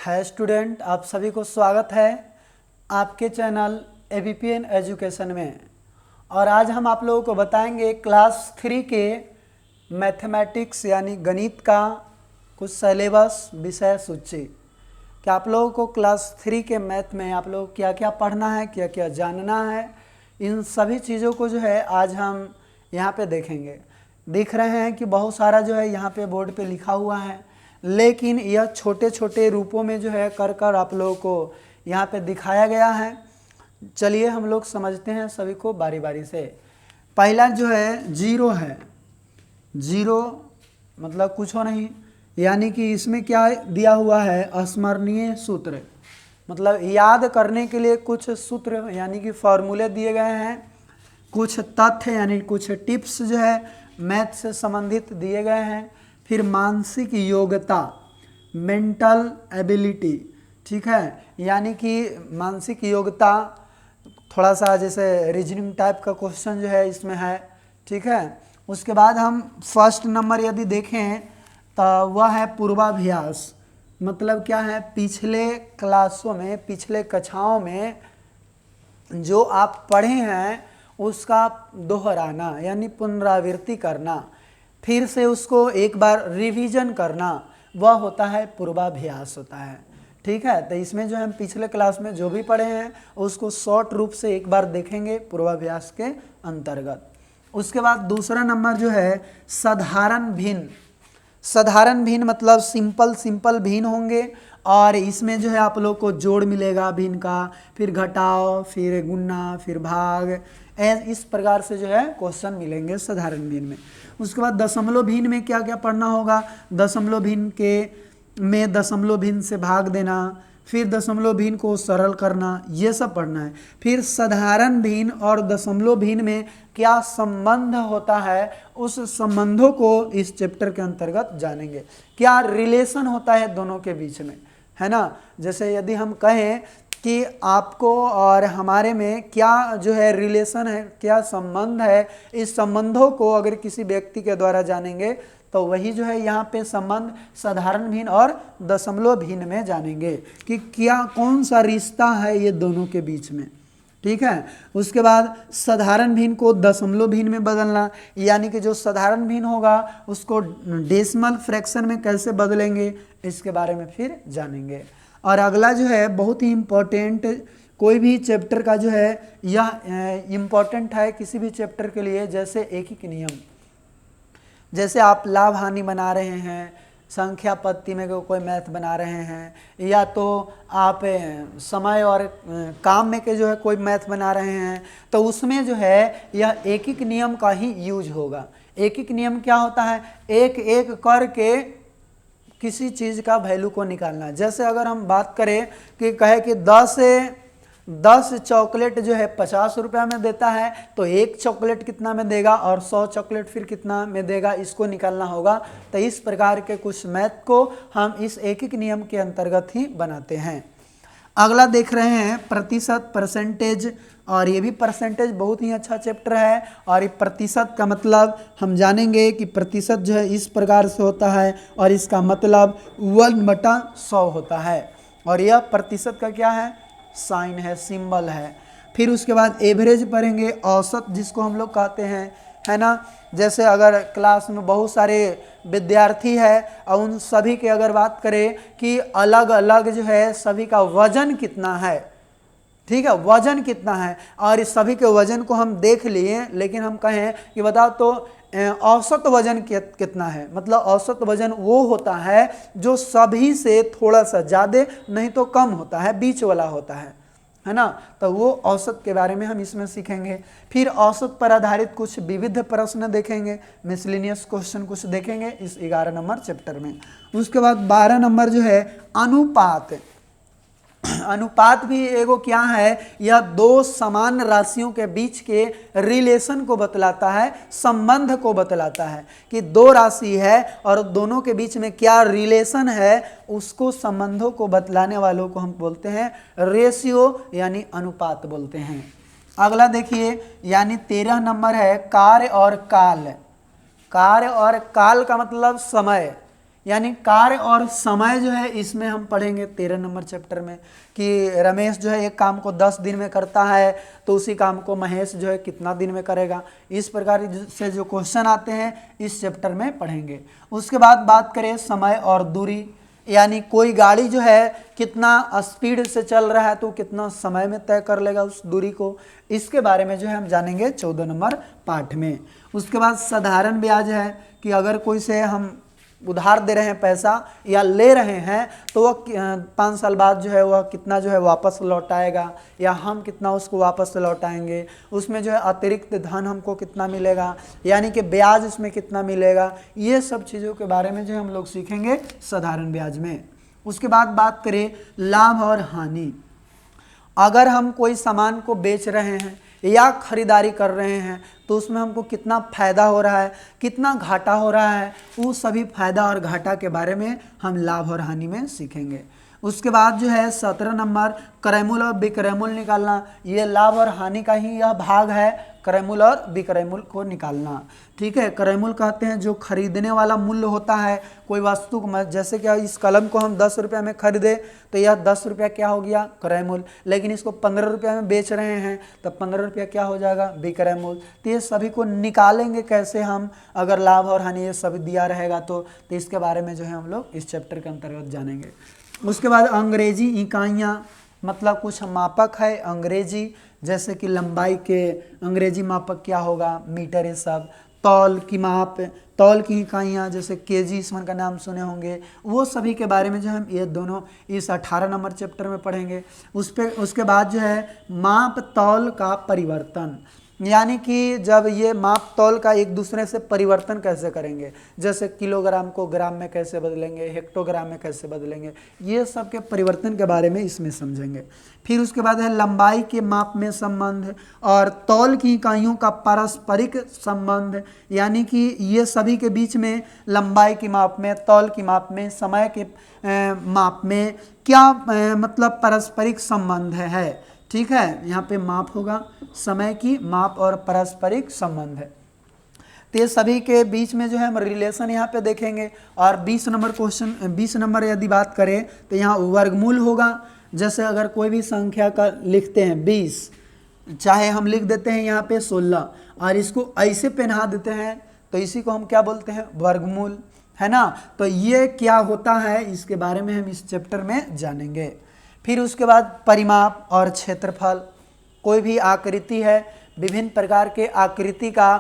है स्टूडेंट, आप सभी को स्वागत है आपके चैनल ABPN एजुकेशन में। और आज हम आप लोगों को बताएंगे क्लास 3 के मैथमेटिक्स यानी गणित का कुछ सिलेबस विषय सूची कि आप लोगों को क्लास 3 के मैथ में आप लोग क्या क्या पढ़ना है, क्या क्या जानना है, इन सभी चीज़ों को जो है आज हम यहाँ पे देखेंगे। दिख रहे हैं कि बहुत सारा जो है यहाँ पे बोर्ड पे लिखा हुआ है, लेकिन यह छोटे छोटे रूपों में जो है कर कर आप लोगों को यहाँ पे दिखाया गया है। चलिए हम लोग समझते हैं सभी को बारी बारी से। पहला जो है जीरो है। जीरो मतलब कुछ हो नहीं, यानी कि इसमें क्या दिया हुआ है, अस्मरणीय सूत्र, मतलब याद करने के लिए कुछ सूत्र यानी कि फॉर्मूले दिए गए हैं, कुछ तथ्य यानी कुछ टिप्स जो है मैथ से संबंधित दिए गए हैं। फिर मानसिक योग्यता, मेंटल एबिलिटी, ठीक है, यानी कि मानसिक योग्यता थोड़ा सा जैसे रीजनिंग टाइप का क्वेश्चन जो है इसमें है, ठीक है। उसके बाद हम फर्स्ट नंबर यदि देखें तो वह है पूर्वाभ्यास। मतलब क्या है, पिछले क्लासों में, पिछले कक्षाओं में जो आप पढ़े हैं उसका दोहराना यानी पुनरावृत्ति करना, फिर से उसको एक बार रिवीजन करना, वह होता है पूर्वाभ्यास होता है, ठीक है। तो इसमें जो हम पिछले क्लास में जो भी पढ़े हैं उसको शॉर्ट रूप से एक बार देखेंगे पूर्वाभ्यास के अंतर्गत। उसके बाद दूसरा नंबर जो है साधारण भिन्न। साधारण भिन्न मतलब सिंपल भिन्न होंगे, और इसमें जो है आप लोग को जोड़ मिलेगा भिन्न का, फिर घटाव, फिर गुणा, फिर भाग, इस प्रकार से जो है क्वेश्चन मिलेंगे साधारण भिन्न में। उसके बाद दशमलव भिन्न में क्या क्या पढ़ना होगा, दशमलव भिन्न के में दशमलव भिन्न से भाग देना, फिर दशमलव भिन्न को सरल करना, ये सब पढ़ना है। फिर साधारण भिन्न और दशमलव भिन्न में क्या संबंध होता है, उस संबंधों को इस चैप्टर के अंतर्गत जानेंगे। क्या रिलेशन होता है दोनों के बीच में, है ना। जैसे यदि हम कहें कि आपको और हमारे में क्या जो है रिलेशन है, क्या संबंध है, इस संबंधों को अगर किसी व्यक्ति के द्वारा जानेंगे तो वही जो है यहाँ पे संबंध साधारण भिन्न और दशमलव भिन्न में जानेंगे कि क्या कौन सा रिश्ता है ये दोनों के बीच में, ठीक है। उसके बाद साधारण भिन्न को दशमलव भिन्न में बदलना, यानी कि जो साधारण भिन्न होगा उसको डेसिमल फ्रैक्शन में कैसे बदलेंगे, इसके बारे में फिर जानेंगे। और अगला जो है बहुत ही इम्पोर्टेंट, कोई भी चैप्टर का जो है यह इम्पोर्टेंट है किसी भी चैप्टर के लिए, जैसे एकीक नियम। जैसे आप लाभ हानि बना रहे हैं, संख्या पत्ती में कोई मैथ बना रहे हैं, या तो आप समय और काम में के जो है कोई मैथ बना रहे हैं, तो उसमें जो है यह एकीक नियम का ही यूज होगा। एकीक नियम क्या होता है, एक एक करके किसी चीज़ का वैल्यू को निकालना। जैसे अगर हम बात करें कि कहे कि 10 चॉकलेट जो है 50 रुपया में देता है, तो एक चॉकलेट कितना में देगा और 100 चॉकलेट फिर कितना में देगा, इसको निकालना होगा। तो इस प्रकार के कुछ मैथ को हम इस एकीक नियम के अंतर्गत ही बनाते हैं। अगला देख रहे हैं प्रतिशत, परसेंटेज, और ये भी परसेंटेज बहुत ही अच्छा चैप्टर है। और ये प्रतिशत का मतलब हम जानेंगे कि प्रतिशत जो है इस प्रकार से होता है और इसका मतलब 1/100 होता है। और यह प्रतिशत का क्या है, साइन है, सिंबल है। फिर उसके बाद एवरेज पढ़ेंगे, औसत जिसको हम लोग कहते हैं, है ना। जैसे अगर क्लास में बहुत सारे विद्यार्थी है और उन सभी के अगर बात करें कि अलग अलग जो है सभी का वजन कितना है, ठीक है, वजन कितना है, और इस सभी के वजन को हम देख लिए, लेकिन हम कहें कि बताओ तो औसत वजन कितना है, मतलब औसत वजन वो होता है जो सभी से थोड़ा सा ज़्यादा नहीं तो कम होता है, बीच वाला होता है ना। तो वो औसत के बारे में हम इसमें सीखेंगे। फिर औसत पर आधारित कुछ विविध प्रश्न देखेंगे, मिसलिनियस क्वेश्चन कुछ देखेंगे इस 11 नंबर चैप्टर में। उसके बाद 12 नंबर जो है अनुपात। अनुपात भी एगो क्या है, यह दो समान राशियों के बीच के रिलेशन को बतलाता है, संबंध को बतलाता है कि दो राशि है और दोनों के बीच में क्या रिलेशन है, उसको संबंधों को बतलाने वालों को हम बोलते हैं रेशियो यानी अनुपात बोलते हैं। अगला देखिए, यानी 13 नंबर है कार्य और काल। कार्य और काल का मतलब समय, यानी कार्य और समय जो है इसमें हम पढ़ेंगे 13 नंबर चैप्टर में कि रमेश जो है एक काम को 10 दिन में करता है तो उसी काम को महेश जो है कितना दिन में करेगा। इस प्रकार से जो क्वेश्चन आते हैं इस चैप्टर में पढ़ेंगे। उसके बाद बात करें समय और दूरी, यानी कोई गाड़ी जो है कितना स्पीड से चल रहा है तो कितना समय में तय कर लेगा उस दूरी को, इसके बारे में जो है हम जानेंगे 14 नंबर पाठ में। उसके बाद साधारण ब्याज है कि अगर कोई से हम उधार दे रहे हैं पैसा या ले रहे हैं तो वह 5 साल बाद जो है वह कितना जो है वापस लौटाएगा या हम कितना उसको वापस लौटाएंगे, उसमें जो है अतिरिक्त धन हमको कितना मिलेगा, यानी कि ब्याज उसमें कितना मिलेगा, ये सब चीज़ों के बारे में जो है हम लोग सीखेंगे साधारण ब्याज में। उसके बाद बात करें लाभ और हानि। अगर हम कोई सामान को बेच रहे हैं या खरीदारी कर रहे हैं तो उसमें हमको कितना फ़ायदा हो रहा है, कितना घाटा हो रहा है, वो सभी फायदा और घाटा के बारे में हम लाभ और हानि में सीखेंगे। उसके बाद जो है 17 नंबर क्रयमूल्य और विक्रयमूल्य निकालना, ये लाभ और हानि का ही यह भाग है, क्रयमूल्य और विक्रयमूल्य को निकालना। ठीक है, क्रयमूल्य कहते हैं जो खरीदने वाला मूल्य होता है कोई वस्तु को, जैसे कि इस कलम को हम 10 रुपये में खरीदे तो यह 10 रुपया क्या हो गया क्रयमूल्य, लेकिन इसको 15 रुपये में बेच रहे हैं तो 15 रुपया क्या हो जाएगा विक्रयमूल्य। तो ये सभी को निकालेंगे कैसे हम, अगर लाभ और हानि ये सभी दिया रहेगा तो इसके बारे में जो है हम लोग इस चैप्टर के अंतर्गत जानेंगे। उसके बाद अंग्रेजी इकाइयाँ, मतलब कुछ मापक है अंग्रेजी, जैसे कि लंबाई के अंग्रेजी मापक क्या होगा मीटर, ये सब। तौल की माप, तौल की इकाइयाँ जैसे केजी इसमन का नाम सुने होंगे, वो सभी के बारे में जो हम ये दोनों इस 18 नंबर चैप्टर में पढ़ेंगे। उसके बाद जो है माप तौल का परिवर्तन, यानी कि जब ये माप तौल का एक दूसरे से परिवर्तन कैसे करेंगे, जैसे किलोग्राम को ग्राम में कैसे बदलेंगे, हेक्टोग्राम में कैसे बदलेंगे, ये सब के परिवर्तन के बारे में इसमें समझेंगे। फिर उसके बाद है लंबाई के माप में संबंध और तौल की इकाइयों का पारस्परिक संबंध, यानी कि ये सभी के बीच में लंबाई की माप में, तौल की माप में, समय के माप में क्या मतलब पारस्परिक संबंध है। ठीक है, यहाँ पे माप होगा, समय की माप और पारस्परिक संबंध है। तो ये सभी के बीच में जो है हम रिलेशन यहाँ पे देखेंगे। और 20 नंबर क्वेश्चन, 20 नंबर यदि बात करें तो यहाँ वर्गमूल होगा। जैसे अगर कोई भी संख्या का लिखते हैं 20, चाहे हम लिख देते हैं यहाँ पे 16 और इसको ऐसे पहना देते हैं तो इसी को हम क्या बोलते हैं वर्गमूल, है ना। तो ये क्या होता है इसके बारे में हम इस चैप्टर में जानेंगे। फिर उसके बाद परिमाप और क्षेत्रफल, कोई भी आकृति है, विभिन्न प्रकार के आकृति का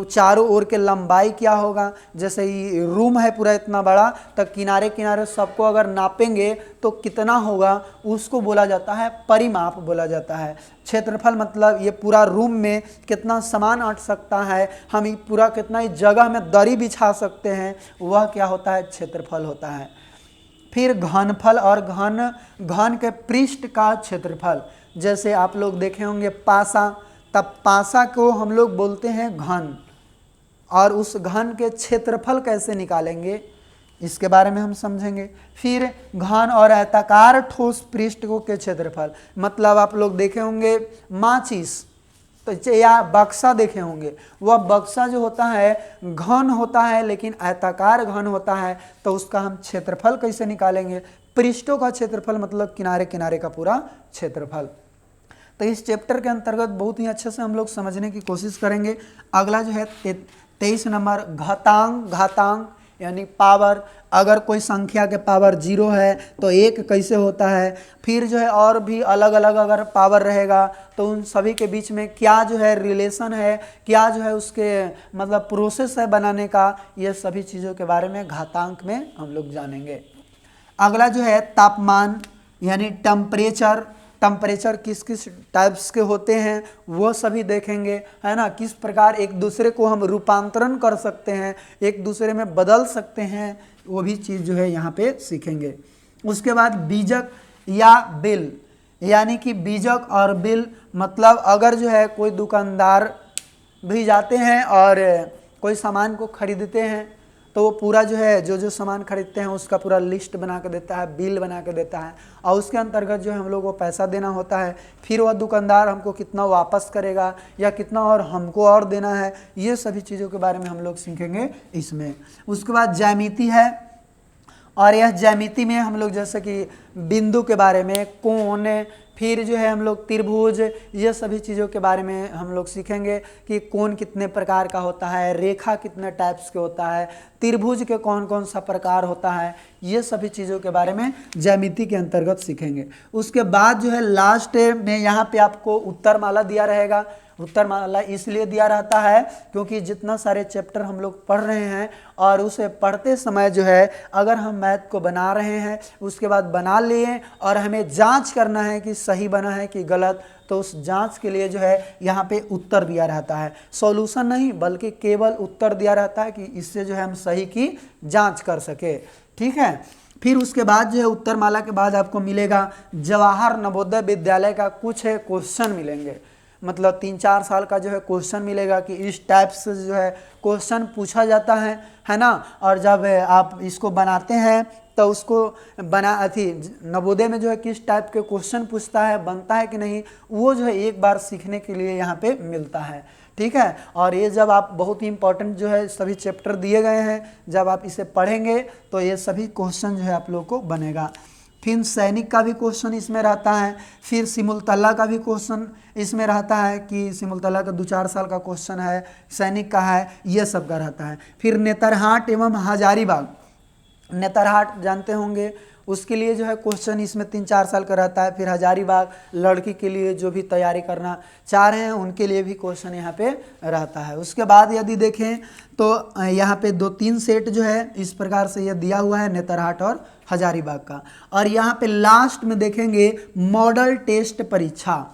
चारों ओर के लंबाई क्या होगा, जैसे ये रूम है पूरा इतना बड़ा तो किनारे किनारे सबको अगर नापेंगे तो कितना होगा, उसको बोला जाता है परिमाप बोला जाता है। क्षेत्रफल मतलब ये पूरा रूम में कितना सामान अट सकता है, हम ये पूरा कितना ही जगह में दरी बिछा सकते हैं, वह क्या होता है क्षेत्रफल होता है। फिर घनफल और घन के पृष्ठ का क्षेत्रफल, जैसे आप लोग देखे होंगे पासा, तब पासा को हम लोग बोलते हैं घन, और उस घन के क्षेत्रफल कैसे निकालेंगे इसके बारे में हम समझेंगे। फिर घन और आयताकार ठोस पृष्ठ के क्षेत्रफल, मतलब आप लोग देखे होंगे माचिस तो या बक्सा देखे होंगे, वह बक्सा जो होता है घन होता है लेकिन आयताकार घन होता है, तो उसका हम क्षेत्रफल कैसे निकालेंगे, पृष्ठों का क्षेत्रफल मतलब किनारे किनारे का पूरा क्षेत्रफल। तो इस चैप्टर के अंतर्गत बहुत ही अच्छे से हम लोग समझने की कोशिश करेंगे। अगला जो है 23 नंबर घातांक यानी पावर, अगर कोई संख्या के पावर 0 है तो 1 कैसे होता है। फिर जो है और भी अलग अलग अगर पावर रहेगा तो उन सभी के बीच में क्या जो है रिलेशन है, क्या जो है उसके मतलब प्रोसेस है बनाने का, ये सभी चीज़ों के बारे में घातांक में हम लोग जानेंगे। अगला जो है तापमान यानी टेम्परेचर किस किस टाइप्स के होते हैं वो सभी देखेंगे, है ना। किस प्रकार एक दूसरे को हम रूपांतरण कर सकते हैं, एक दूसरे में बदल सकते हैं, वो भी चीज़ जो है यहाँ पे सीखेंगे। उसके बाद बीजक या बिल, यानी कि बीजक और बिल मतलब अगर जो है कोई दुकानदार भी जाते हैं और कोई सामान को खरीदते हैं तो वो पूरा जो है जो सामान खरीदते हैं उसका पूरा लिस्ट बना के देता है, बिल बना के देता है, और उसके अंतर्गत जो है हम लोग को पैसा देना होता है। फिर वह दुकानदार हमको कितना वापस करेगा या कितना और हमको और देना है, ये सभी चीज़ों के बारे में हम लोग सीखेंगे इसमें। उसके बाद ज्यामिति है, और यह ज्यामिति में हम लोग जैसे कि बिंदु के बारे में, कोण, फिर जो है हम लोग त्रिभुज, ये सभी चीज़ों के बारे में हम लोग सीखेंगे कि कोण कितने प्रकार का होता है, रेखा कितने टाइप्स के होता है, त्रिभुज के कौन कौन सा प्रकार होता है, ये सभी चीज़ों के बारे में ज्यामिति के अंतर्गत सीखेंगे। उसके बाद जो है लास्ट में यहाँ पे आपको उत्तरमाला दिया रहेगा। उत्तरमाला इसलिए दिया रहता है क्योंकि जितना सारे चैप्टर हम लोग पढ़ रहे हैं और उसे पढ़ते समय जो है अगर हम मैथ को बना रहे हैं, उसके बाद बना लिए और हमें जांच करना है कि सही बना है कि गलत, तो उस जांच के लिए जो है यहाँ पे उत्तर दिया रहता है। सॉल्यूशन नहीं बल्कि केवल उत्तर दिया रहता है कि इससे जो है हम सही की जांच कर सके। ठीक है। फिर उसके बाद जो है उत्तरमाला के बाद आपको मिलेगा जवाहर नवोदय विद्यालय का कुछ क्वेश्चन मिलेंगे, मतलब 3-4 साल का जो है क्वेश्चन मिलेगा कि इस टाइप से जो है क्वेश्चन पूछा जाता है ना। और जब आप इसको बनाते हैं तो उसको नवोदय में जो है किस टाइप के क्वेश्चन पूछता है, बनता है कि नहीं, वो जो है एक बार सीखने के लिए यहाँ पे मिलता है। ठीक है। और ये जब आप बहुत ही इंपॉर्टेंट जो है सभी चैप्टर दिए गए हैं, जब आप इसे पढ़ेंगे तो ये सभी क्वेश्चन जो है आप लोग को बनेगा। फिर सैनिक का भी क्वेश्चन इसमें रहता है, फिर सिमुलतला का भी क्वेश्चन इसमें रहता है कि सिमुलतला का 2-4 साल का क्वेश्चन है, सैनिक का है, ये सब का रहता है। फिर नेतरहाट एवं हजारीबाग, नेतरहाट जानते होंगे, उसके लिए जो है क्वेश्चन इसमें 3-4 साल का रहता है। फिर हजारीबाग लड़की के लिए जो भी तैयारी करना चाह रहे हैं उनके लिए भी क्वेश्चन यहाँ पे रहता है। उसके बाद यदि देखें तो यहाँ पे 2-3 सेट जो है इस प्रकार से यह दिया हुआ है नेतरहाट और हजारीबाग का। और यहाँ पे लास्ट में देखेंगे मॉडल टेस्ट परीक्षा,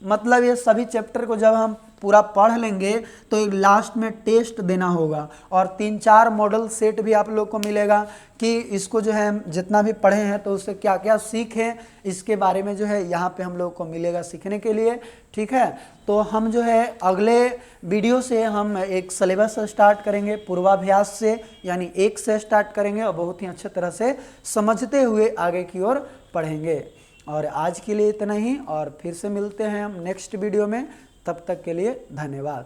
मतलब ये सभी चैप्टर को जब हम पूरा पढ़ लेंगे तो एक लास्ट में टेस्ट देना होगा और 3-4 मॉडल सेट भी आप लोग को मिलेगा कि इसको जो है हम जितना भी पढ़े हैं तो उससे क्या क्या सीखें, इसके बारे में जो है यहाँ पे हम लोग को मिलेगा सीखने के लिए। ठीक है। तो हम जो है अगले वीडियो से हम एक सिलेबस स्टार्ट करेंगे पूर्वाभ्यास से, यानी 1 से स्टार्ट करेंगे और बहुत ही अच्छे तरह से समझते हुए आगे की ओर पढ़ेंगे। और आज के लिए इतना ही, और फिर से मिलते हैं हम नेक्स्ट वीडियो में। तब तक के लिए धन्यवाद।